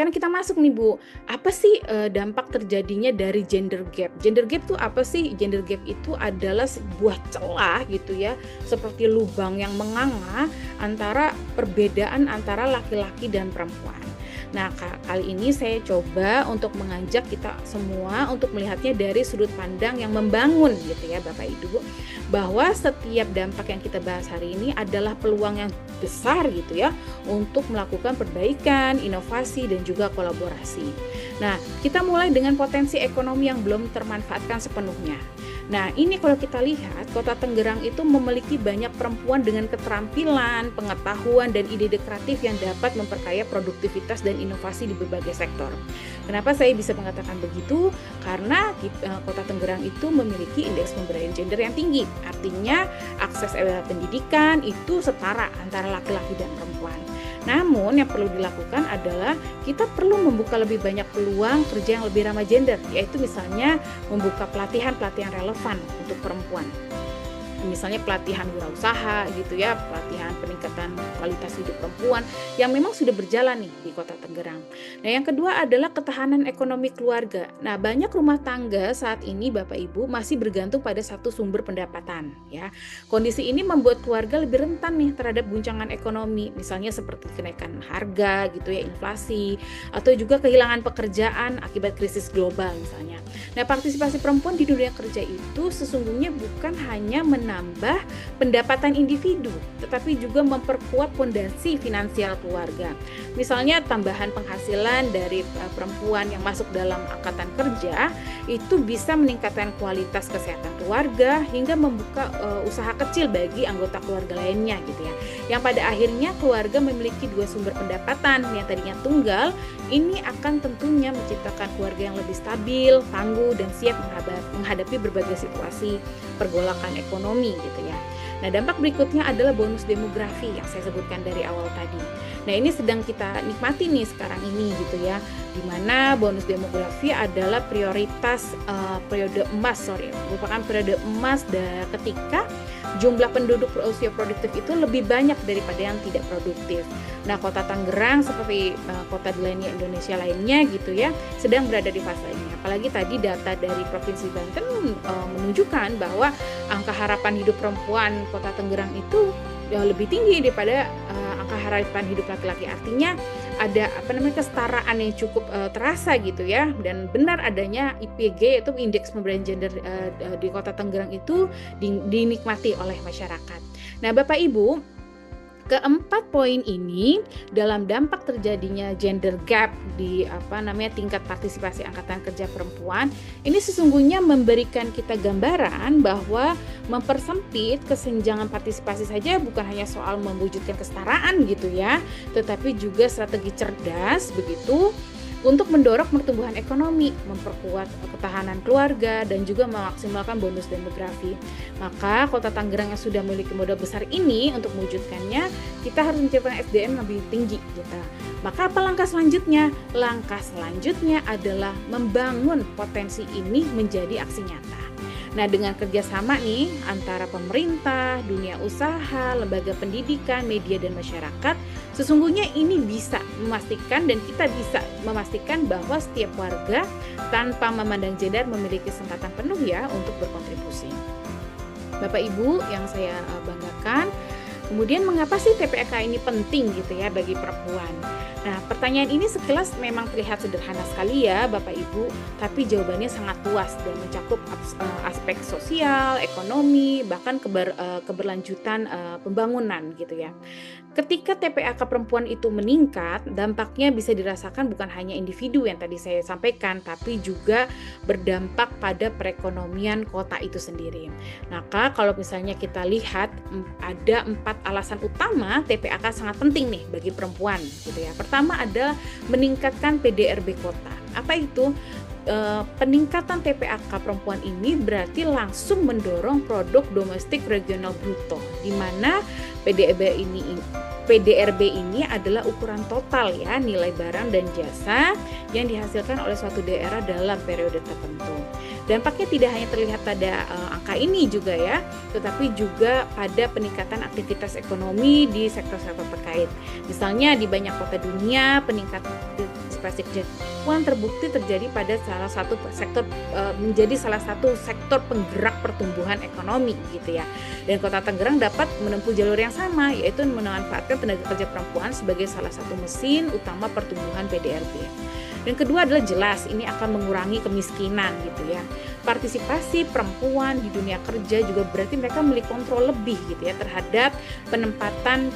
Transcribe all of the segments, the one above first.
sekarang kita masuk nih Bu, apa sih dampak terjadinya dari gender gap? Gender gap itu apa sih? Gender gap itu adalah sebuah celah gitu ya, seperti lubang yang menganga antara perbedaan antara laki-laki dan perempuan. Nah, kali ini saya coba untuk mengajak kita semua untuk melihatnya dari sudut pandang yang membangun gitu ya Bapak Ibu, bahwa setiap dampak yang kita bahas hari ini adalah peluang yang besar gitu ya untuk melakukan perbaikan, inovasi dan juga kolaborasi. Nah, kita mulai dengan potensi ekonomi yang belum termanfaatkan sepenuhnya. Nah, ini kalau kita lihat, Kota Tangerang itu memiliki banyak perempuan dengan keterampilan, pengetahuan, dan ide kreatif yang dapat memperkaya produktivitas dan inovasi di berbagai sektor. Kenapa saya bisa mengatakan begitu? Karena Kota Tangerang itu memiliki indeks pemberdayaan gender yang tinggi. Artinya, akses pendidikan itu setara antara laki-laki dan perempuan. Namun yang perlu dilakukan adalah kita perlu membuka lebih banyak peluang kerja yang lebih ramah gender, yaitu misalnya membuka pelatihan-pelatihan relevan untuk perempuan. Misalnya pelatihan wirausaha gitu ya, pelatihan peningkatan kualitas hidup perempuan yang memang sudah berjalan nih di Kota Tangerang. Nah, yang kedua adalah ketahanan ekonomi keluarga. Nah, banyak rumah tangga saat ini Bapak Ibu masih bergantung pada satu sumber pendapatan ya. Kondisi ini membuat keluarga lebih rentan nih terhadap guncangan ekonomi, misalnya seperti kenaikan harga gitu ya, inflasi, atau juga kehilangan pekerjaan akibat krisis global misalnya. Nah, partisipasi perempuan di dunia kerja itu sesungguhnya bukan hanya menambah pendapatan individu, tetapi juga memperkuat fondasi finansial keluarga. Misalnya tambahan penghasilan dari perempuan yang masuk dalam angkatan kerja itu bisa meningkatkan kualitas kesehatan keluarga hingga membuka usaha kecil bagi anggota keluarga lainnya gitu ya. Yang pada akhirnya keluarga memiliki dua sumber pendapatan yang tadinya tunggal, ini akan tentunya menciptakan keluarga yang lebih stabil, tangguh, dan siap menghadapi berbagai situasi pergolakan ekonomi gitu ya. Nah, dampak berikutnya adalah bonus demografi yang saya sebutkan dari awal tadi. Nah, ini sedang kita nikmati nih sekarang ini gitu ya, di mana bonus demografi adalah prioritas merupakan periode emas ketika jumlah penduduk berusia produktif itu lebih banyak daripada yang tidak produktif. Nah, Kota Tangerang seperti kota di lainnya Indonesia lainnya gitu ya, sedang berada di fase ini. Apalagi tadi data dari Provinsi Banten menunjukkan bahwa angka harapan hidup perempuan Kota Tangerang itu lebih tinggi daripada angka harapan hidup laki-laki. Artinya ada kesetaraan yang cukup terasa gitu ya, dan benar adanya IPG, yaitu indeks pemberdayaan gender di Kota Tangerang itu dinikmati oleh masyarakat. Nah, Bapak Ibu, keempat poin ini dalam dampak terjadinya gender gap di tingkat partisipasi angkatan kerja perempuan, ini sesungguhnya memberikan kita gambaran bahwa mempersempit kesenjangan partisipasi saja bukan hanya soal mewujudkan kesetaraan gitu ya, tetapi juga strategi cerdas begitu untuk mendorong pertumbuhan ekonomi, memperkuat ketahanan keluarga, dan juga memaksimalkan bonus demografi. Maka Kota Tangerang yang sudah memiliki modal besar ini untuk mewujudkannya, kita harus menciptakan SDM lebih tinggi gitu. Maka apa langkah selanjutnya? Langkah selanjutnya adalah membangun potensi ini menjadi aksi nyata. Nah, dengan kerjasama nih antara pemerintah, dunia usaha, lembaga pendidikan, media, dan masyarakat, sesungguhnya ini bisa memastikan dan kita bisa memastikan bahwa setiap warga tanpa memandang gender memiliki kesempatan penuh ya untuk berkontribusi. Bapak Ibu yang saya banggakan, kemudian mengapa sih TPAK ini penting gitu ya bagi perempuan? Nah, pertanyaan ini sekilas memang terlihat sederhana sekali ya Bapak Ibu, tapi jawabannya sangat luas dan mencakup aspek sosial, ekonomi, bahkan keberlanjutan pembangunan gitu ya. Ketika TPAK perempuan itu meningkat, dampaknya bisa dirasakan bukan hanya individu yang tadi saya sampaikan, tapi juga berdampak pada perekonomian kota itu sendiri. Maka kalau misalnya kita lihat ada 4 alasan utama TPAK sangat penting nih bagi perempuan gitu ya. Pertama adalah meningkatkan PDRB kota. Apa itu? Peningkatan TPAK perempuan ini berarti langsung mendorong produk domestik regional bruto, di mana PDRB ini PDRB ini adalah ukuran total ya nilai barang dan jasa yang dihasilkan oleh suatu daerah dalam periode tertentu. Dampaknya tidak hanya terlihat pada angka ini juga ya, tetapi juga pada peningkatan aktivitas ekonomi di sektor-sektor terkait. Misalnya di banyak kota dunia, peningkatan partisipasi kerja perempuan terbukti terjadi pada salah satu sektor, menjadi salah satu sektor penggerak pertumbuhan ekonomi gitu ya. Dan Kota Tangerang dapat menempuh jalur yang sama, yaitu memanfaatkan tenaga kerja perempuan sebagai salah satu mesin utama pertumbuhan PDRB. Dan kedua adalah jelas ini akan mengurangi kemiskinan gitu ya. Partisipasi perempuan di dunia kerja juga berarti mereka memiliki kontrol lebih gitu ya terhadap penempatan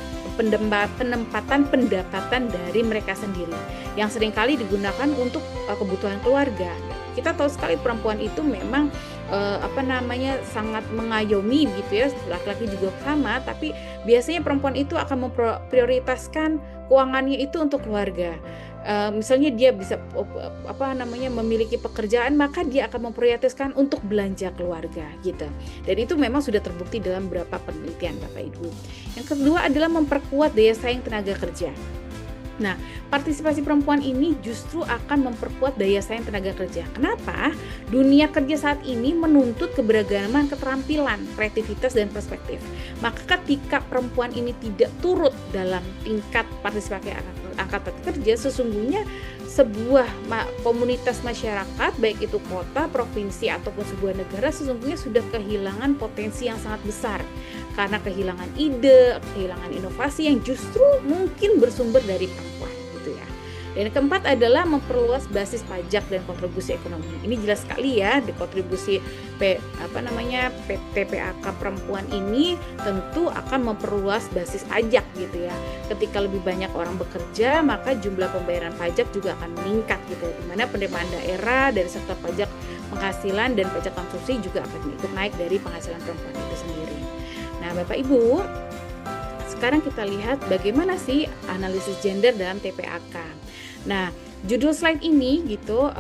pendapatan dari mereka sendiri yang seringkali digunakan untuk kebutuhan keluarga. Kita tahu sekali perempuan itu memang sangat mengayomi gitu ya, laki-laki juga sama, tapi biasanya perempuan itu akan memprioritaskan keuangannya itu untuk keluarga. Misalnya dia bisa memiliki pekerjaan, maka dia akan memprioritaskan untuk belanja keluarga gitu. Dan itu memang sudah terbukti dalam beberapa penelitian Bapak Ibu. Yang kedua adalah memperkuat daya saing tenaga kerja. Nah, partisipasi perempuan ini justru akan memperkuat daya saing tenaga kerja. Kenapa? Dunia kerja saat ini menuntut keberagaman keterampilan, kreativitas, dan perspektif. Maka ketika perempuan ini tidak turut dalam tingkat partisipasi angkatan kerja, sesungguhnya sebuah komunitas masyarakat, baik itu kota, provinsi, ataupun sebuah negara, sesungguhnya sudah kehilangan potensi yang sangat besar karena kehilangan ide, kehilangan inovasi yang justru mungkin bersumber dari perempuan gitu ya. Dan keempat adalah memperluas basis pajak dan kontribusi ekonomi. Ini jelas sekali ya, di kontribusi TPAK perempuan ini tentu akan memperluas basis pajak gitu ya. Ketika lebih banyak orang bekerja, maka jumlah pembayaran pajak juga akan meningkat gitu ya. Di mana penerimaan daerah dari sektor pajak penghasilan dan pajak konsumsi juga akan ikut naik dari penghasilan perempuan itu sendiri. Nah, Bapak Ibu, sekarang kita lihat bagaimana sih analisis gender dalam TPAK. Nah, judul slide ini gitu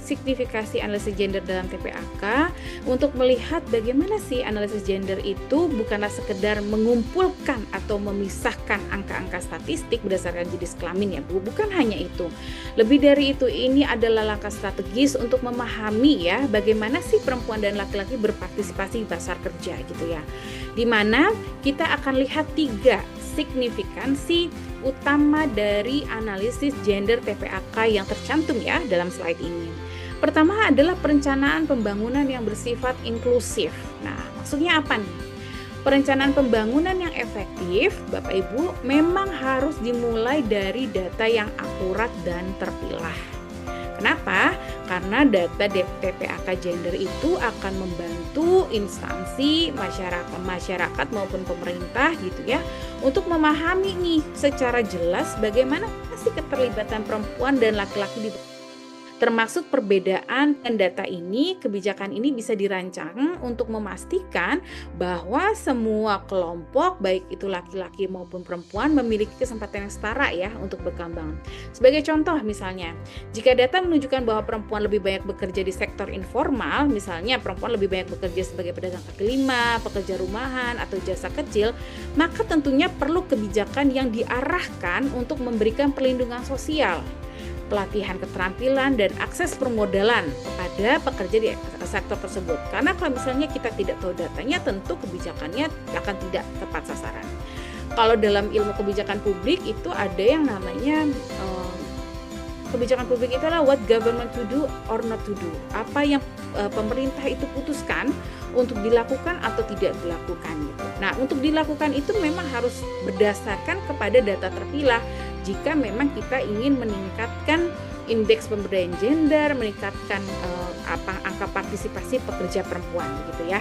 signifikasi analisis gender dalam TPAK untuk melihat bagaimana sih analisis gender itu bukanlah sekedar mengumpulkan atau memisahkan angka-angka statistik berdasarkan jenis kelamin ya Bu, bukan hanya itu. Lebih dari itu, ini adalah langkah strategis untuk memahami ya bagaimana sih perempuan dan laki-laki berpartisipasi di pasar kerja gitu ya. Dimana kita akan lihat 3 signifikansi utama dari analisis gender TPAK yang tercantum ya dalam slide ini. Pertama adalah perencanaan pembangunan yang bersifat inklusif. Nah, maksudnya apa nih? Perencanaan pembangunan yang efektif, Bapak Ibu, memang harus dimulai dari data yang akurat dan terpilah. Kenapa? Karena data TPAK gender itu akan membantu instansi masyarakat maupun pemerintah gitu ya untuk memahami nih secara jelas bagaimana sih keterlibatan perempuan dan laki-laki di termasuk perbedaan dan data ini, kebijakan ini bisa dirancang untuk memastikan bahwa semua kelompok, baik itu laki-laki maupun perempuan, memiliki kesempatan yang setara ya untuk berkembang. Sebagai contoh misalnya, jika data menunjukkan bahwa perempuan lebih banyak bekerja di sektor informal, misalnya perempuan lebih banyak bekerja sebagai pedagang kaki lima, pekerja rumahan, atau jasa kecil, maka tentunya perlu kebijakan yang diarahkan untuk memberikan perlindungan sosial, pelatihan keterampilan, dan akses permodalan kepada pekerja di sektor tersebut. Karena kalau misalnya kita tidak tahu datanya, tentu kebijakannya akan tidak tepat sasaran. Kalau dalam ilmu kebijakan publik itu ada yang namanya kebijakan publik itu adalah what government to do or not to do. Apa yang pemerintah itu putuskan untuk dilakukan atau tidak dilakukan gitu. Nah, untuk dilakukan itu memang harus berdasarkan kepada data terpilah. Jika memang kita ingin meningkatkan indeks pemberdayaan gender, meningkatkan angka partisipasi pekerja perempuan gitu ya.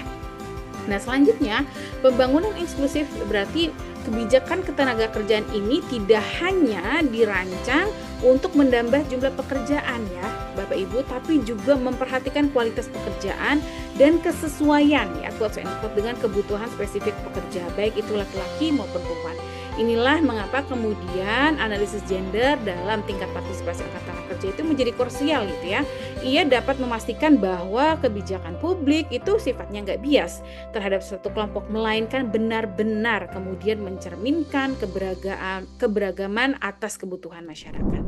Nah, selanjutnya pembangunan inklusif berarti kebijakan ketenagakerjaan ini tidak hanya dirancang untuk menambah jumlah pekerjaan ya Bapak Ibu, tapi juga memperhatikan kualitas pekerjaan dan kesesuaian ya quote and quote dengan kebutuhan spesifik pekerja, baik itu laki-laki maupun perempuan. Inilah mengapa kemudian analisis gender dalam tingkat partisipasi angkatan kerja itu menjadi krusial gitu ya. Ia dapat memastikan bahwa kebijakan publik itu sifatnya nggak bias terhadap satu kelompok, melainkan benar-benar kemudian mencerminkan keberagaman atas kebutuhan masyarakat.